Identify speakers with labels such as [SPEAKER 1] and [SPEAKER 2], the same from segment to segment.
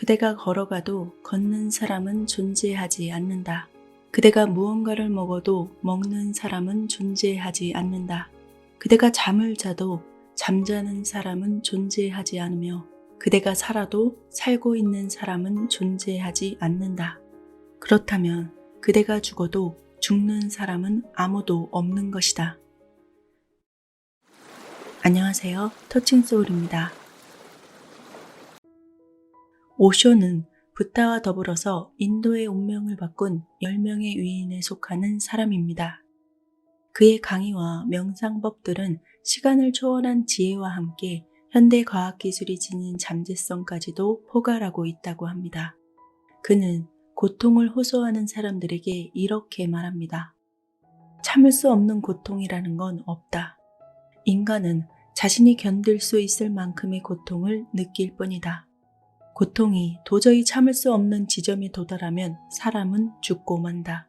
[SPEAKER 1] 그대가 걸어가도 걷는 사람은 존재하지 않는다. 그대가 무언가를 먹어도 먹는 사람은 존재하지 않는다. 그대가 잠을 자도 잠자는 사람은 존재하지 않으며 그대가 살아도 살고 있는 사람은 존재하지 않는다. 그렇다면 그대가 죽어도 죽는 사람은 아무도 없는 것이다. 안녕하세요. 터칭소울입니다. 오쇼는 붓다와 더불어서 인도의 운명을 바꾼 10명의 위인에 속하는 사람입니다. 그의 강의와 명상법들은 시간을 초월한 지혜와 함께 현대 과학기술이 지닌 잠재성까지도 포괄하고 있다고 합니다. 그는 고통을 호소하는 사람들에게 이렇게 말합니다. 참을 수 없는 고통이라는 건 없다. 인간은 자신이 견딜 수 있을 만큼의 고통을 느낄 뿐이다. 고통이 도저히 참을 수 없는 지점에 도달하면 사람은 죽고 만다.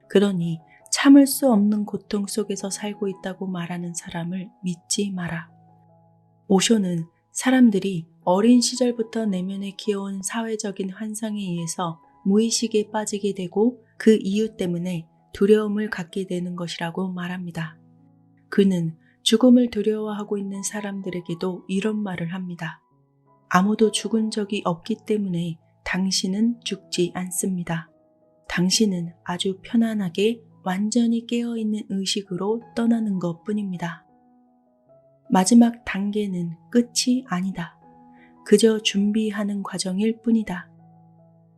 [SPEAKER 1] 그러니 참을 수 없는 고통 속에서 살고 있다고 말하는 사람을 믿지 마라. 오쇼는 사람들이 어린 시절부터 내면에 키워온 사회적인 환상에 의해서 무의식에 빠지게 되고 그 이유 때문에 두려움을 갖게 되는 것이라고 말합니다. 그는 죽음을 두려워하고 있는 사람들에게도 이런 말을 합니다. 아무도 죽은 적이 없기 때문에 당신은 죽지 않습니다. 당신은 아주 편안하게 완전히 깨어있는 의식으로 떠나는 것 뿐입니다. 마지막 단계는 끝이 아니다. 그저 준비하는 과정일 뿐이다.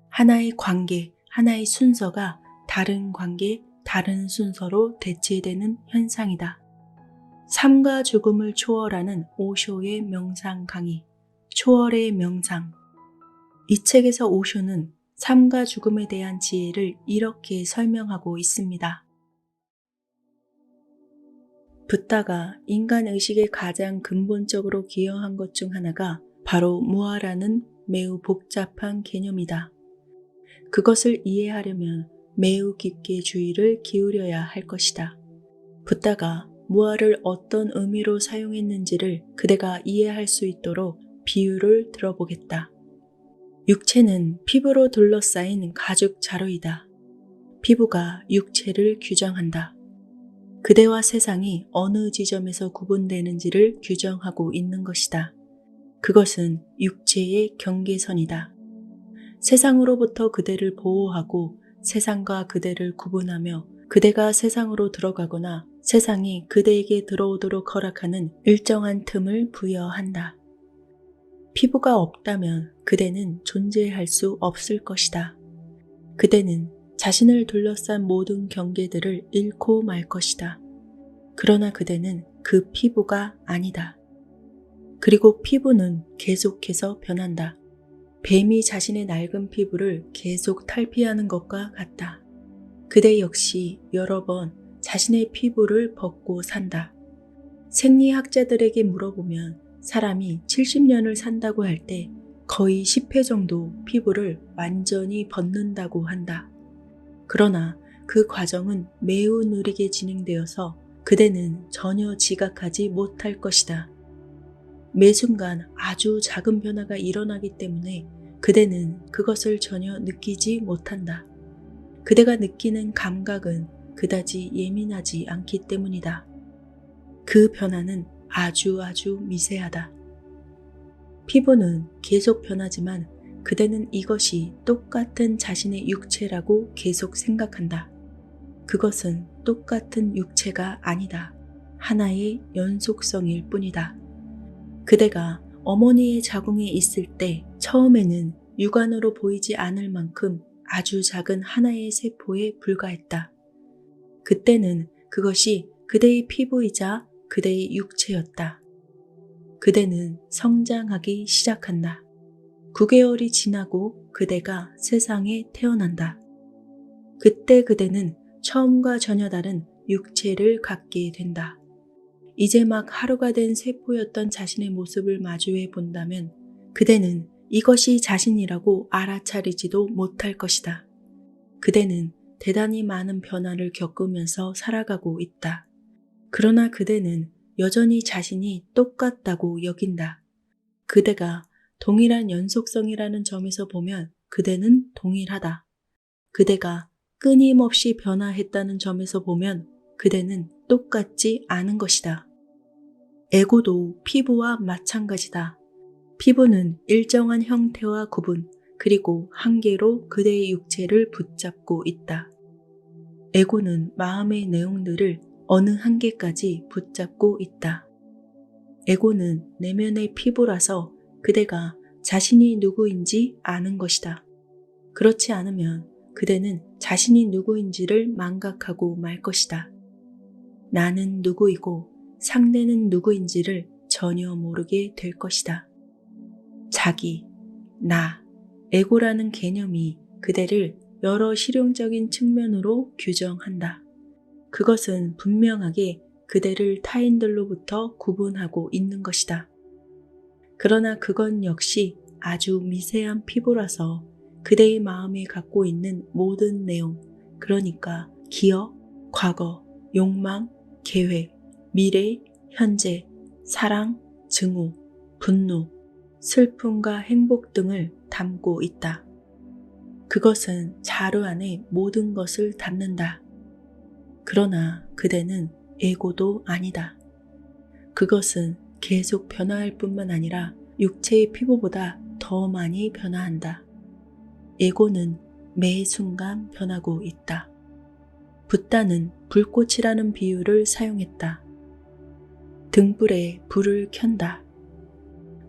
[SPEAKER 1] 하나의 관계, 하나의 순서가 다른 관계, 다른 순서로 대체되는 현상이다. 삶과 죽음을 초월하는 오쇼의 명상 강의. 초월의 명상. 이 책에서 오쇼는 삶과 죽음에 대한 지혜를 이렇게 설명하고 있습니다. 붓다가 인간 의식에 가장 근본적으로 기여한 것 중 하나가 바로 무아라는 매우 복잡한 개념이다. 그것을 이해하려면 매우 깊게 주의를 기울여야 할 것이다. 붓다가 무아를 어떤 의미로 사용했는지를 그대가 이해할 수 있도록 비유를 들어보겠다. 육체는 피부로 둘러싸인 가죽 자루이다. 피부가 육체를 규정한다. 그대와 세상이 어느 지점에서 구분되는지를 규정하고 있는 것이다. 그것은 육체의 경계선이다. 세상으로부터 그대를 보호하고 세상과 그대를 구분하며 그대가 세상으로 들어가거나 세상이 그대에게 들어오도록 허락하는 일정한 틈을 부여한다. 피부가 없다면 그대는 존재할 수 없을 것이다. 그대는 자신을 둘러싼 모든 경계들을 잃고 말 것이다. 그러나 그대는 그 피부가 아니다. 그리고 피부는 계속해서 변한다. 뱀이 자신의 낡은 피부를 계속 탈피하는 것과 같다. 그대 역시 여러 번 자신의 피부를 벗고 산다. 생리학자들에게 물어보면 사람이 70년을 산다고 할 때 거의 10회 정도 피부를 완전히 벗는다고 한다. 그러나 그 과정은 매우 느리게 진행되어서 그대는 전혀 지각하지 못할 것이다. 매 순간 아주 작은 변화가 일어나기 때문에 그대는 그것을 전혀 느끼지 못한다. 그대가 느끼는 감각은 그다지 예민하지 않기 때문이다. 그 변화는 아주 미세하다. 피부는 계속 변하지만 그대는 이것이 똑같은 자신의 육체라고 계속 생각한다. 그것은 똑같은 육체가 아니다. 하나의 연속성일 뿐이다. 그대가 어머니의 자궁에 있을 때 처음에는 육안으로 보이지 않을 만큼 아주 작은 하나의 세포에 불과했다. 그때는 그것이 그대의 피부이자 그대의 육체였다. 그대는 성장하기 시작한다. 9개월이 지나고 그대가 세상에 태어난다. 그때 그대는 처음과 전혀 다른 육체를 갖게 된다. 이제 막 하루가 된 세포였던 자신의 모습을 마주해 본다면 그대는 이것이 자신이라고 알아차리지도 못할 것이다. 그대는 대단히 많은 변화를 겪으면서 살아가고 있다. 그러나 그대는 여전히 자신이 똑같다고 여긴다. 그대가 동일한 연속성이라는 점에서 보면 그대는 동일하다. 그대가 끊임없이 변화했다는 점에서 보면 그대는 똑같지 않은 것이다. 에고도 피부와 마찬가지다. 피부는 일정한 형태와 구분, 그리고 한계로 그대의 육체를 붙잡고 있다. 에고는 마음의 내용들을 어느 한계까지 붙잡고 있다. 에고는 내면의 피부라서 그대가 자신이 누구인지 아는 것이다. 그렇지 않으면 그대는 자신이 누구인지를 망각하고 말 것이다. 나는 누구이고 상대는 누구인지를 전혀 모르게 될 것이다. 자기, 나, 에고라는 개념이 그대를 여러 실용적인 측면으로 규정한다. 그것은 분명하게 그대를 타인들로부터 구분하고 있는 것이다. 그러나 그건 역시 아주 미세한 피부라서 그대의 마음에 갖고 있는 모든 내용, 그러니까 기억, 과거, 욕망, 계획, 미래, 현재, 사랑, 증오, 분노, 슬픔과 행복 등을 담고 있다. 그것은 자루 안에 모든 것을 담는다. 그러나 그대는 에고도 아니다. 그것은 계속 변화할 뿐만 아니라 육체의 피부보다 더 많이 변화한다. 에고는 매 순간 변하고 있다. 붓다는 불꽃이라는 비유를 사용했다. 등불에 불을 켠다.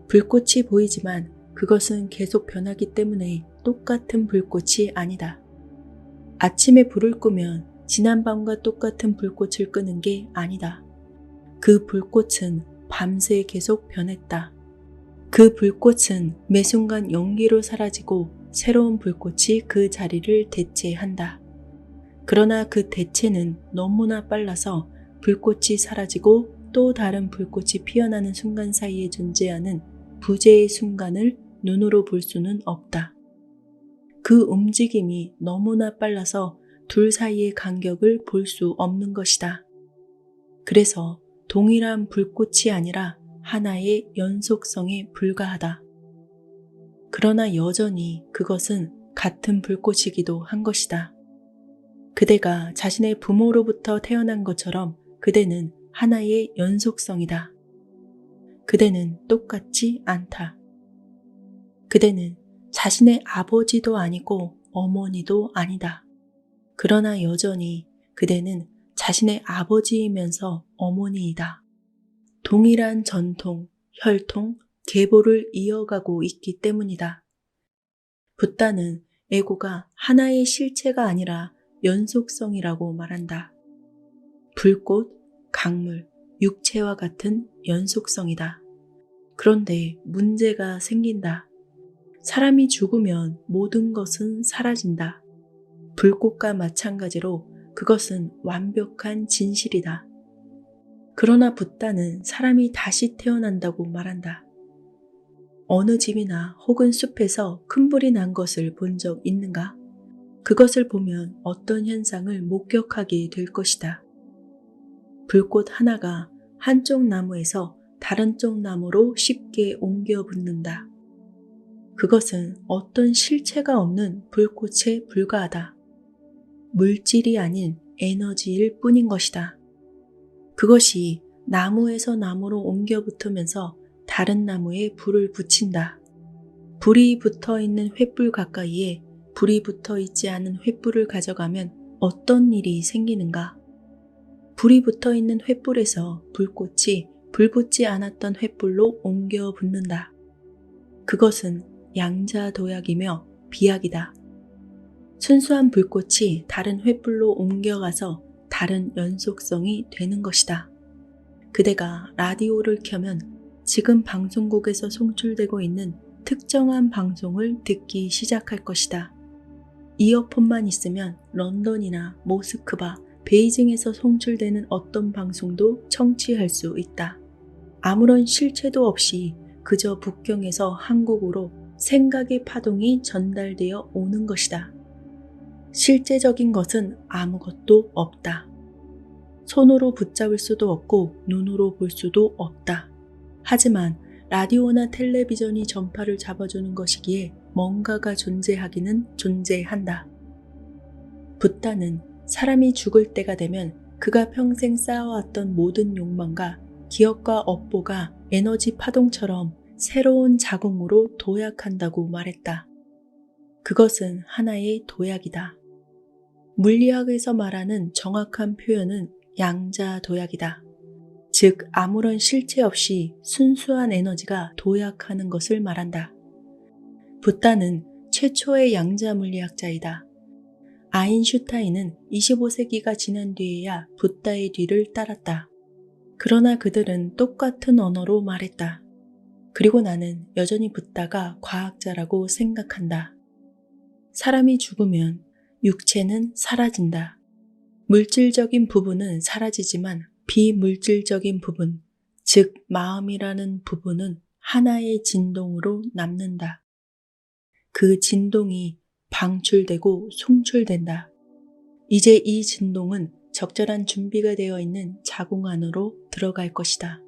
[SPEAKER 1] 불꽃이 보이지만 그것은 계속 변하기 때문에 똑같은 불꽃이 아니다. 아침에 불을 끄면 지난밤과 똑같은 불꽃을 끄는 게 아니다. 그 불꽃은 밤새 계속 변했다. 그 불꽃은 매 순간 연기로 사라지고 새로운 불꽃이 그 자리를 대체한다. 그러나 그 대체는 너무나 빨라서 불꽃이 사라지고 또 다른 불꽃이 피어나는 순간 사이에 존재하는 부재의 순간을 눈으로 볼 수는 없다. 그 움직임이 너무나 빨라서 둘 사이의 간격을 볼 수 없는 것이다. 그래서 동일한 불꽃이 아니라 하나의 연속성에 불과하다. 그러나 여전히 그것은 같은 불꽃이기도 한 것이다. 그대가 자신의 부모로부터 태어난 것처럼 그대는 하나의 연속성이다. 그대는 똑같지 않다. 그대는 자신의 아버지도 아니고 어머니도 아니다. 그러나 여전히 그대는 자신의 아버지이면서 어머니이다. 동일한 전통, 혈통, 계보를 이어가고 있기 때문이다. 붓다는 에고가 하나의 실체가 아니라 연속성이라고 말한다. 불꽃, 강물, 육체와 같은 연속성이다. 그런데 문제가 생긴다. 사람이 죽으면 모든 것은 사라진다. 불꽃과 마찬가지로 그것은 완벽한 진실이다. 그러나 붓다는 사람이 다시 태어난다고 말한다. 어느 집이나 혹은 숲에서 큰 불이 난 것을 본 적 있는가? 그것을 보면 어떤 현상을 목격하게 될 것이다. 불꽃 하나가 한쪽 나무에서 다른 쪽 나무로 쉽게 옮겨 붙는다. 그것은 어떤 실체가 없는 불꽃에 불과하다. 물질이 아닌 에너지일 뿐인 것이다. 그것이 나무에서 나무로 옮겨 붙으면서 다른 나무에 불을 붙인다. 불이 붙어 있는 횃불 가까이에 불이 붙어 있지 않은 횃불을 가져가면 어떤 일이 생기는가? 불이 붙어 있는 횃불에서 불꽃이 불 붙지 않았던 횃불로 옮겨 붙는다. 그것은 양자도약이며 비약이다. 순수한 불꽃이 다른 횃불로 옮겨가서 다른 연속성이 되는 것이다. 그대가 라디오를 켜면 지금 방송국에서 송출되고 있는 특정한 방송을 듣기 시작할 것이다. 이어폰만 있으면 런던이나 모스크바, 베이징에서 송출되는 어떤 방송도 청취할 수 있다. 아무런 실체도 없이 그저 북경에서 한국으로 생각의 파동이 전달되어 오는 것이다. 실제적인 것은 아무것도 없다. 손으로 붙잡을 수도 없고 눈으로 볼 수도 없다. 하지만 라디오나 텔레비전이 전파를 잡아주는 것이기에 뭔가가 존재하기는 존재한다. 붓다는 사람이 죽을 때가 되면 그가 평생 쌓아왔던 모든 욕망과 기억과 업보가 에너지 파동처럼 새로운 자궁으로 도약한다고 말했다. 그것은 하나의 도약이다. 물리학에서 말하는 정확한 표현은 양자도약이다. 즉 아무런 실체 없이 순수한 에너지가 도약하는 것을 말한다. 붓다는 최초의 양자 물리학자이다. 아인슈타인은 25세기가 지난 뒤에야 붓다의 뒤를 따랐다. 그러나 그들은 똑같은 언어로 말했다. 그리고 나는 여전히 붓다가 과학자라고 생각한다. 사람이 죽으면 육체는 사라진다. 물질적인 부분은 사라지지만 비물질적인 부분, 즉 마음이라는 부분은 하나의 진동으로 남는다. 그 진동이 방출되고 송출된다. 이제 이 진동은 적절한 준비가 되어 있는 자궁 안으로 들어갈 것이다.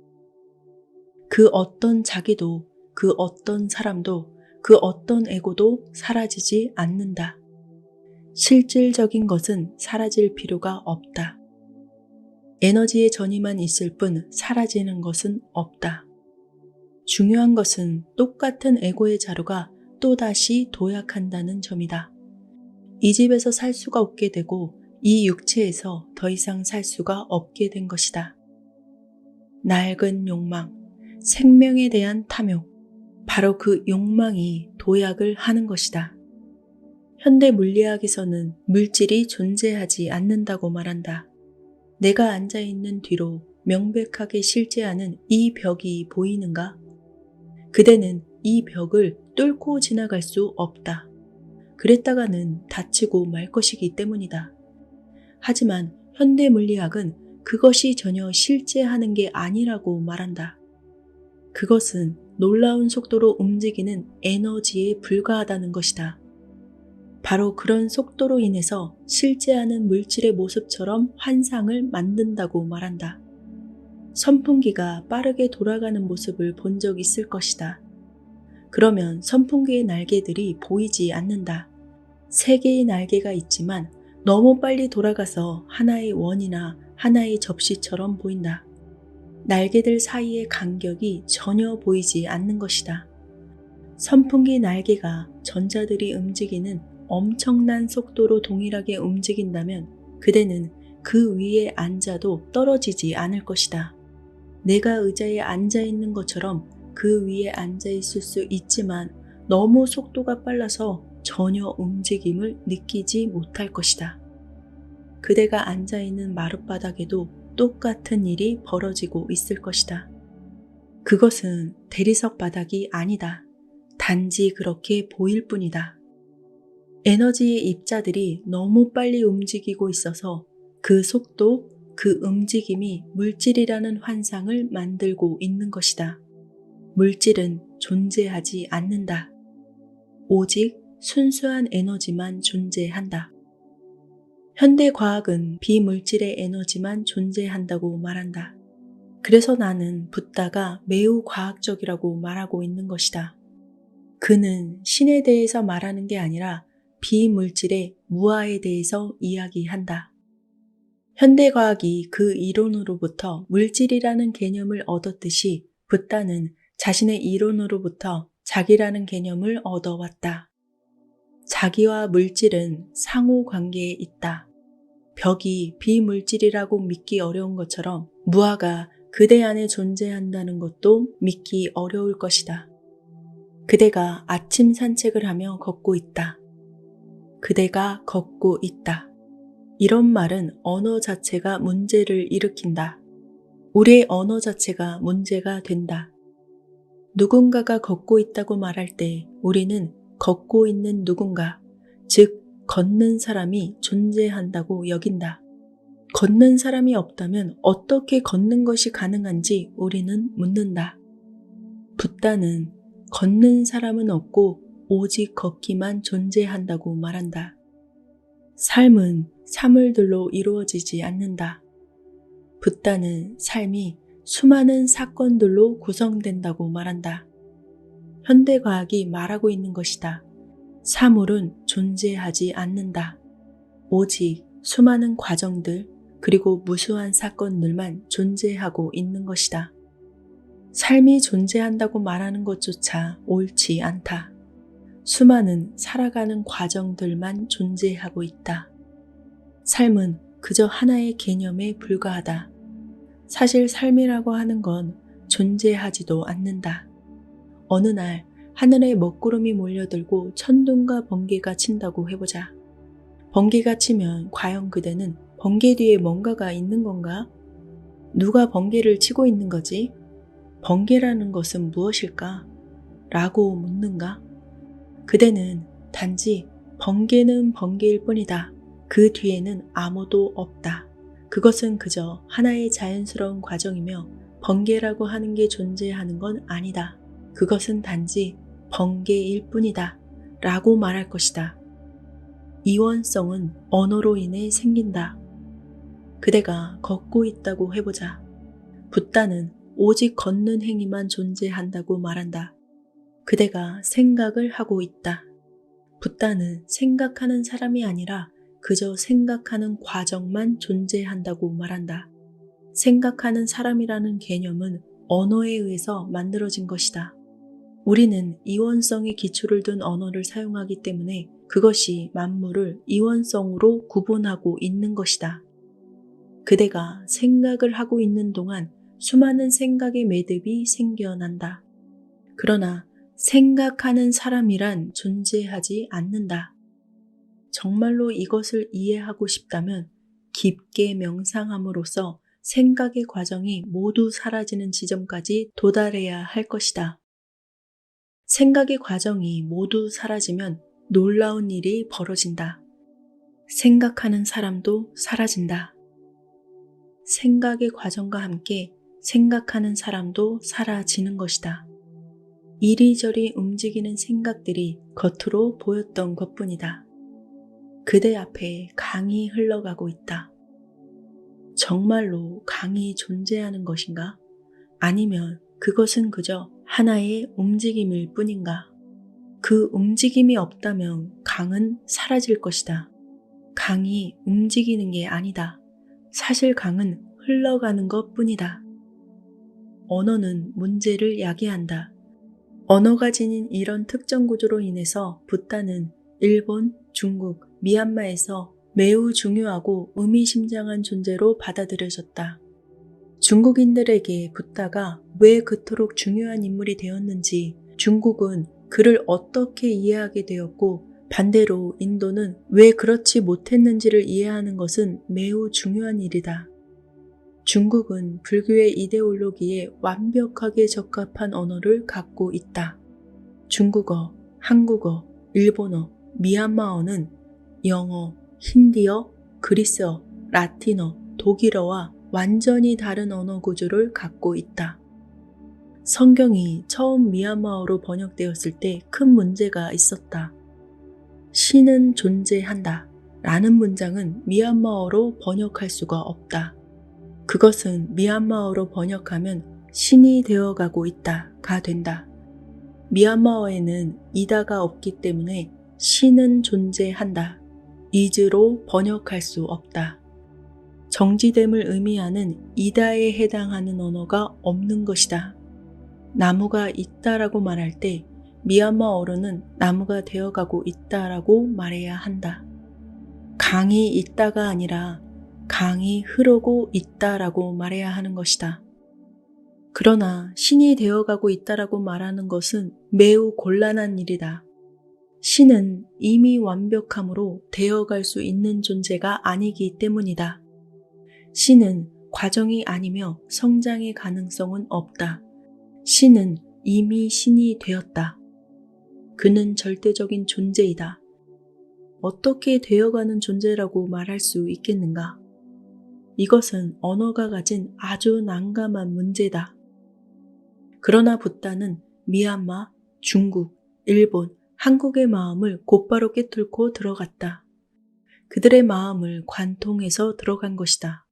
[SPEAKER 1] 그 어떤 자기도, 그 어떤 사람도, 그 어떤 에고도 사라지지 않는다. 실질적인 것은 사라질 필요가 없다. 에너지의 전이만 있을 뿐 사라지는 것은 없다. 중요한 것은 똑같은 에고의 자루가 또다시 도약한다는 점이다. 이 집에서 살 수가 없게 되고 이 육체에서 더 이상 살 수가 없게 된 것이다. 낡은 욕망, 생명에 대한 탐욕, 바로 그 욕망이 도약을 하는 것이다. 현대 물리학에서는 물질이 존재하지 않는다고 말한다. 내가 앉아있는 뒤로 명백하게 실제하는 이 벽이 보이는가? 그대는 이 벽을 뚫고 지나갈 수 없다. 그랬다가는 다치고 말 것이기 때문이다. 하지만 현대 물리학은 그것이 전혀 실제하는 게 아니라고 말한다. 그것은 놀라운 속도로 움직이는 에너지에 불과하다는 것이다. 바로 그런 속도로 인해서 실제하는 물질의 모습처럼 환상을 만든다고 말한다. 선풍기가 빠르게 돌아가는 모습을 본 적 있을 것이다. 그러면 선풍기의 날개들이 보이지 않는다. 3개의 날개가 있지만 너무 빨리 돌아가서 하나의 원이나 하나의 접시처럼 보인다. 날개들 사이의 간격이 전혀 보이지 않는 것이다. 선풍기 날개가 전자들이 움직이는 엄청난 속도로 동일하게 움직인다면 그대는 그 위에 앉아도 떨어지지 않을 것이다. 내가 의자에 앉아 있는 것처럼 그 위에 앉아 있을 수 있지만 너무 속도가 빨라서 전혀 움직임을 느끼지 못할 것이다. 그대가 앉아 있는 마룻바닥에도 똑같은 일이 벌어지고 있을 것이다. 그것은 대리석 바닥이 아니다. 단지 그렇게 보일 뿐이다. 에너지의 입자들이 너무 빨리 움직이고 있어서 그 속도, 그 움직임이 물질이라는 환상을 만들고 있는 것이다. 물질은 존재하지 않는다. 오직 순수한 에너지만 존재한다. 현대 과학은 비물질의 에너지만 존재한다고 말한다. 그래서 나는 붓다가 매우 과학적이라고 말하고 있는 것이다. 그는 신에 대해서 말하는 게 아니라 비물질의 무아에 대해서 이야기한다. 현대과학이 그 이론으로부터 물질이라는 개념을 얻었듯이 붓다는 자신의 이론으로부터 자기라는 개념을 얻어왔다. 자기와 물질은 상호관계에 있다. 벽이 비물질이라고 믿기 어려운 것처럼 무아가 그대 안에 존재한다는 것도 믿기 어려울 것이다. 그대가 아침 산책을 하며 걷고 있다. 그대가 걷고 있다. 이런 말은 언어 자체가 문제를 일으킨다. 우리의 언어 자체가 문제가 된다. 누군가가 걷고 있다고 말할 때 우리는 걷고 있는 누군가, 즉 걷는 사람이 존재한다고 여긴다. 걷는 사람이 없다면 어떻게 걷는 것이 가능한지 우리는 묻는다. 붓다는 걷는 사람은 없고 오직 걷기만 존재한다고 말한다. 삶은 사물들로 이루어지지 않는다. 붓다는 삶이 수많은 사건들로 구성된다고 말한다. 현대과학이 말하고 있는 것이다. 사물은 존재하지 않는다. 오직 수많은 과정들 그리고 무수한 사건들만 존재하고 있는 것이다. 삶이 존재한다고 말하는 것조차 옳지 않다. 수많은 살아가는 과정들만 존재하고 있다. 삶은 그저 하나의 개념에 불과하다. 사실 삶이라고 하는 건 존재하지도 않는다. 어느 날 하늘에 먹구름이 몰려들고 천둥과 번개가 친다고 해보자. 번개가 치면 과연 그대는 번개 뒤에 뭔가가 있는 건가? 누가 번개를 치고 있는 거지? 번개라는 것은 무엇일까? 라고 묻는가? 그대는 단지 번개는 번개일 뿐이다. 그 뒤에는 아무도 없다. 그것은 그저 하나의 자연스러운 과정이며 번개라고 하는 게 존재하는 건 아니다. 그것은 단지 번개일 뿐이다. 라고 말할 것이다. 이원성은 언어로 인해 생긴다. 그대가 걷고 있다고 해보자. 붓다는 오직 걷는 행위만 존재한다고 말한다. 그대가 생각을 하고 있다. 붓다는 생각하는 사람이 아니라 그저 생각하는 과정만 존재한다고 말한다. 생각하는 사람이라는 개념은 언어에 의해서 만들어진 것이다. 우리는 이원성의 기초를 둔 언어를 사용하기 때문에 그것이 만물을 이원성으로 구분하고 있는 것이다. 그대가 생각을 하고 있는 동안 수많은 생각의 매듭이 생겨난다. 그러나 생각하는 사람이란 존재하지 않는다. 정말로 이것을 이해하고 싶다면 깊게 명상함으로써 생각의 과정이 모두 사라지는 지점까지 도달해야 할 것이다. 생각의 과정이 모두 사라지면 놀라운 일이 벌어진다. 생각하는 사람도 사라진다. 생각의 과정과 함께 생각하는 사람도 사라지는 것이다. 이리저리 움직이는 생각들이 겉으로 보였던 것뿐이다. 그대 앞에 강이 흘러가고 있다. 정말로 강이 존재하는 것인가? 아니면 그것은 그저 하나의 움직임일 뿐인가? 그 움직임이 없다면 강은 사라질 것이다. 강이 움직이는 게 아니다. 사실 강은 흘러가는 것 뿐이다. 언어는 문제를 야기한다. 언어가 지닌 이런 특정 구조로 인해서 붓다는 일본, 중국, 미얀마에서 매우 중요하고 의미심장한 존재로 받아들여졌다. 중국인들에게 붓다가 왜 그토록 중요한 인물이 되었는지, 중국은 그를 어떻게 이해하게 되었고 반대로 인도는 왜 그렇지 못했는지를 이해하는 것은 매우 중요한 일이다. 중국은 불교의 이데올로기에 완벽하게 적합한 언어를 갖고 있다. 중국어, 한국어, 일본어, 미얀마어는 영어, 힌디어, 그리스어, 라틴어, 독일어와 완전히 다른 언어 구조를 갖고 있다. 성경이 처음 미얀마어로 번역되었을 때 큰 문제가 있었다. 신은 존재한다 라는 문장은 미얀마어로 번역할 수가 없다. 그것은 미얀마어로 번역하면 신이 되어가고 있다가 된다. 미얀마어에는 이다가 없기 때문에 신은 존재한다. is로 번역할 수 없다. 정지됨을 의미하는 이다에 해당하는 언어가 없는 것이다. 나무가 있다라고 말할 때 미얀마어로는 나무가 되어가고 있다라고 말해야 한다. 강이 있다가 아니라 강이 흐르고 있다라고 말해야 하는 것이다. 그러나 신이 되어가고 있다라고 말하는 것은 매우 곤란한 일이다. 신은 이미 완벽함으로 되어갈 수 있는 존재가 아니기 때문이다. 신은 과정이 아니며 성장의 가능성은 없다. 신은 이미 신이 되었다. 그는 절대적인 존재이다. 어떻게 되어가는 존재라고 말할 수 있겠는가? 이것은 언어가 가진 아주 난감한 문제다. 그러나 붓다는 미얀마, 중국, 일본, 한국의 마음을 곧바로 꿰뚫고 들어갔다. 그들의 마음을 관통해서 들어간 것이다.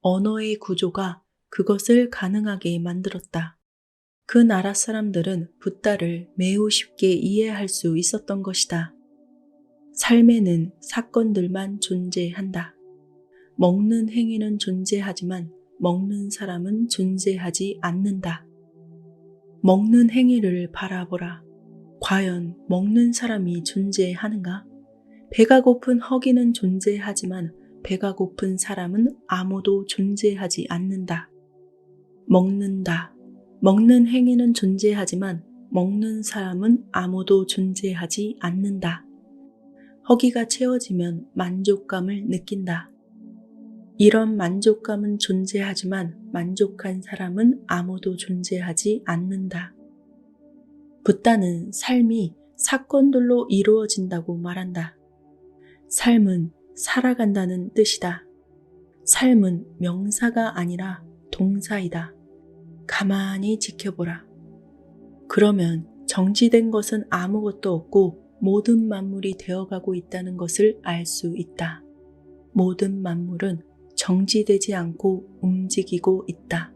[SPEAKER 1] 언어의 구조가 그것을 가능하게 만들었다. 그 나라 사람들은 붓다를 매우 쉽게 이해할 수 있었던 것이다. 삶에는 사건들만 존재한다. 먹는 행위는 존재하지만 먹는 사람은 존재하지 않는다. 먹는 행위를 바라보라. 과연 먹는 사람이 존재하는가? 배가 고픈 허기는 존재하지만 배가 고픈 사람은 아무도 존재하지 않는다. 먹는다. 먹는 행위는 존재하지만 먹는 사람은 아무도 존재하지 않는다. 허기가 채워지면 만족감을 느낀다. 이런 만족감은 존재하지만 만족한 사람은 아무도 존재하지 않는다. 붓다는 삶이 사건들로 이루어진다고 말한다. 삶은 살아간다는 뜻이다. 삶은 명사가 아니라 동사이다. 가만히 지켜보라. 그러면 정지된 것은 아무것도 없고 모든 만물이 되어가고 있다는 것을 알 수 있다. 모든 만물은 정지되지 않고 움직이고 있다.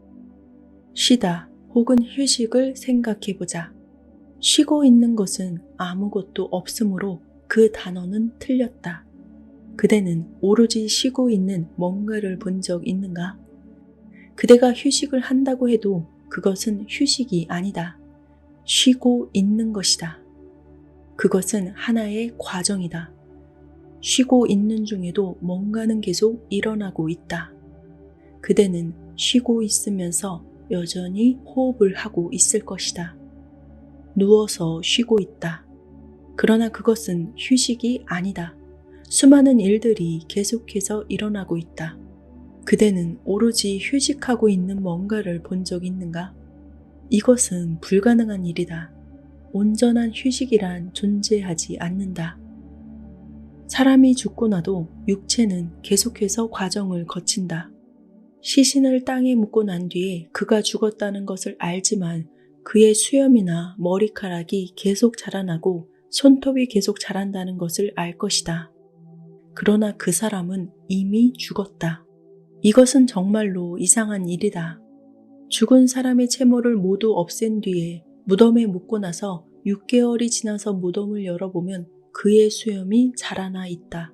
[SPEAKER 1] 쉬다 혹은 휴식을 생각해보자. 쉬고 있는 것은 아무것도 없으므로 그 단어는 틀렸다. 그대는 오로지 쉬고 있는 뭔가를 본 적 있는가? 그대가 휴식을 한다고 해도 그것은 휴식이 아니다. 쉬고 있는 것이다. 그것은 하나의 과정이다. 쉬고 있는 중에도 뭔가는 계속 일어나고 있다. 그대는 쉬고 있으면서 여전히 호흡을 하고 있을 것이다. 누워서 쉬고 있다. 그러나 그것은 휴식이 아니다. 수많은 일들이 계속해서 일어나고 있다. 그대는 오로지 휴식하고 있는 뭔가를 본 적 있는가? 이것은 불가능한 일이다. 온전한 휴식이란 존재하지 않는다. 사람이 죽고 나도 육체는 계속해서 과정을 거친다. 시신을 땅에 묻고 난 뒤에 그가 죽었다는 것을 알지만 그의 수염이나 머리카락이 계속 자라나고 손톱이 계속 자란다는 것을 알 것이다. 그러나 그 사람은 이미 죽었다. 이것은 정말로 이상한 일이다. 죽은 사람의 채모를 모두 없앤 뒤에 무덤에 묻고 나서 6개월이 지나서 무덤을 열어보면 그의 수염이 자라나 있다.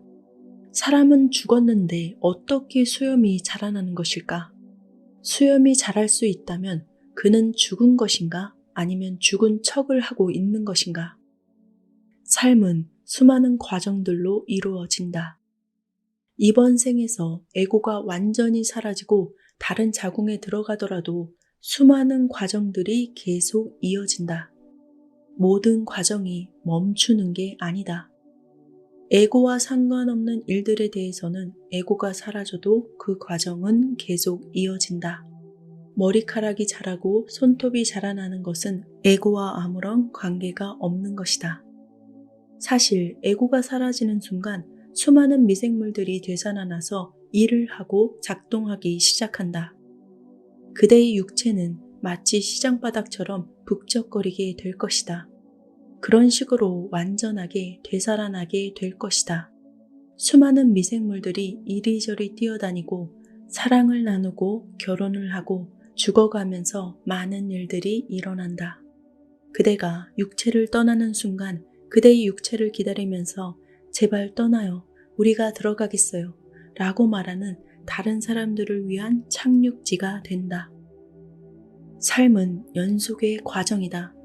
[SPEAKER 1] 사람은 죽었는데 어떻게 수염이 자라나는 것일까? 수염이 자랄 수 있다면 그는 죽은 것인가? 아니면 죽은 척을 하고 있는 것인가? 삶은 수많은 과정들로 이루어진다. 이번 생에서 에고가 완전히 사라지고 다른 자궁에 들어가더라도 수많은 과정들이 계속 이어진다. 모든 과정이 멈추는 게 아니다. 에고와 상관없는 일들에 대해서는 에고가 사라져도 그 과정은 계속 이어진다. 머리카락이 자라고 손톱이 자라나는 것은 에고와 아무런 관계가 없는 것이다. 사실 에고가 사라지는 순간 수많은 미생물들이 되살아나서 일을 하고 작동하기 시작한다. 그대의 육체는 마치 시장바닥처럼 북적거리게 될 것이다. 그런 식으로 완전하게 되살아나게 될 것이다. 수많은 미생물들이 이리저리 뛰어다니고 사랑을 나누고 결혼을 하고 죽어가면서 많은 일들이 일어난다. 그대가 육체를 떠나는 순간 그대의 육체를 기다리면서 제발 떠나요. 우리가 들어가겠어요. 라고 말하는 다른 사람들을 위한 착륙지가 된다. 삶은 연속의 과정이다.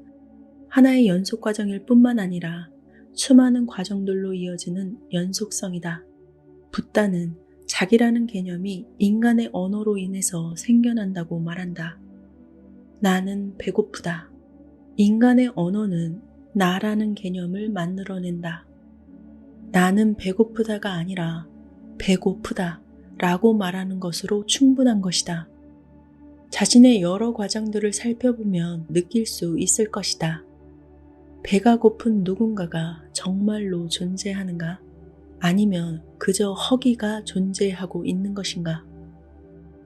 [SPEAKER 1] 하나의 연속 과정일 뿐만 아니라 수많은 과정들로 이어지는 연속성이다. 붓다는 자기라는 개념이 인간의 언어로 인해서 생겨난다고 말한다. 나는 배고프다. 인간의 언어는 나라는 개념을 만들어낸다. 나는 배고프다가 아니라 배고프다 라고 말하는 것으로 충분한 것이다. 자신의 여러 과정들을 살펴보면 느낄 수 있을 것이다. 배가 고픈 누군가가 정말로 존재하는가? 아니면 그저 허기가 존재하고 있는 것인가?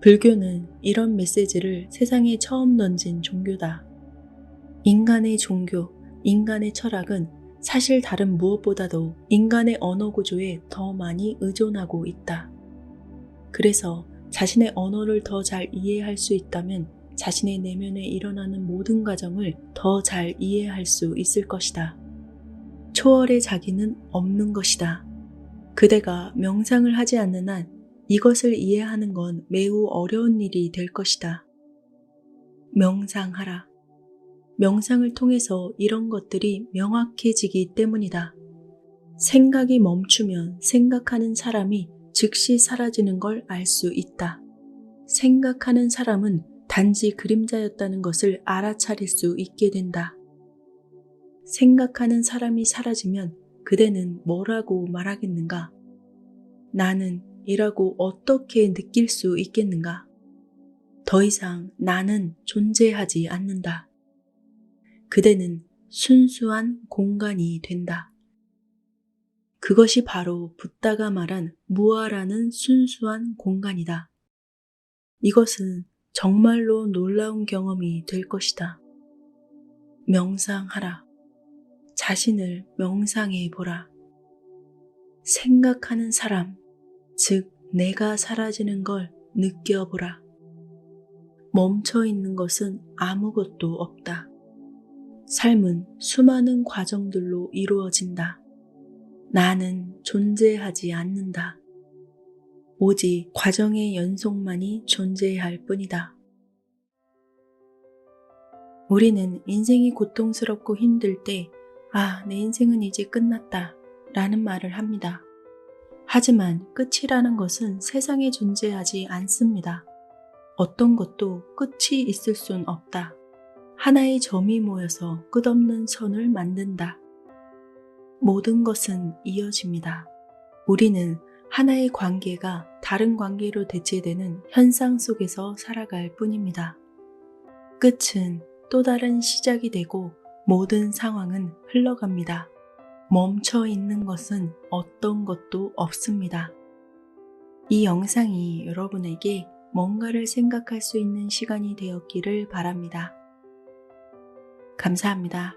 [SPEAKER 1] 불교는 이런 메시지를 세상에 처음 던진 종교다. 인간의 종교, 인간의 철학은 사실 다른 무엇보다도 인간의 언어 구조에 더 많이 의존하고 있다. 그래서 자신의 언어를 더 잘 이해할 수 있다면 자신의 내면에 일어나는 모든 과정을 더 잘 이해할 수 있을 것이다. 초월의 자기는 없는 것이다. 그대가 명상을 하지 않는 한 이것을 이해하는 건 매우 어려운 일이 될 것이다. 명상하라. 명상을 통해서 이런 것들이 명확해지기 때문이다. 생각이 멈추면 생각하는 사람이 즉시 사라지는 걸 알 수 있다. 생각하는 사람은 단지 그림자였다는 것을 알아차릴 수 있게 된다. 생각하는 사람이 사라지면 그대는 뭐라고 말하겠는가? 나는 이라고 어떻게 느낄 수 있겠는가? 더 이상 나는 존재하지 않는다. 그대는 순수한 공간이 된다. 그것이 바로 붓다가 말한 무아라는 순수한 공간이다. 이것은 정말로 놀라운 경험이 될 것이다. 명상하라. 자신을 명상해 보라. 생각하는 사람, 즉 내가 사라지는 걸 느껴보라. 멈춰 있는 것은 아무것도 없다. 삶은 수많은 과정들로 이루어진다. 나는 존재하지 않는다. 오직 과정의 연속만이 존재할 뿐이다. 우리는 인생이 고통스럽고 힘들 때, 내 인생은 이제 끝났다 라는 말을 합니다. 하지만 끝이라는 것은 세상에 존재하지 않습니다. 어떤 것도 끝이 있을 순 없다. 하나의 점이 모여서 끝없는 선을 만든다. 모든 것은 이어집니다. 우리는 하나의 관계가 다른 관계로 대체되는 현상 속에서 살아갈 뿐입니다. 끝은 또 다른 시작이 되고 모든 상황은 흘러갑니다. 멈춰 있는 것은 어떤 것도 없습니다. 이 영상이 여러분에게 뭔가를 생각할 수 있는 시간이 되었기를 바랍니다. 감사합니다.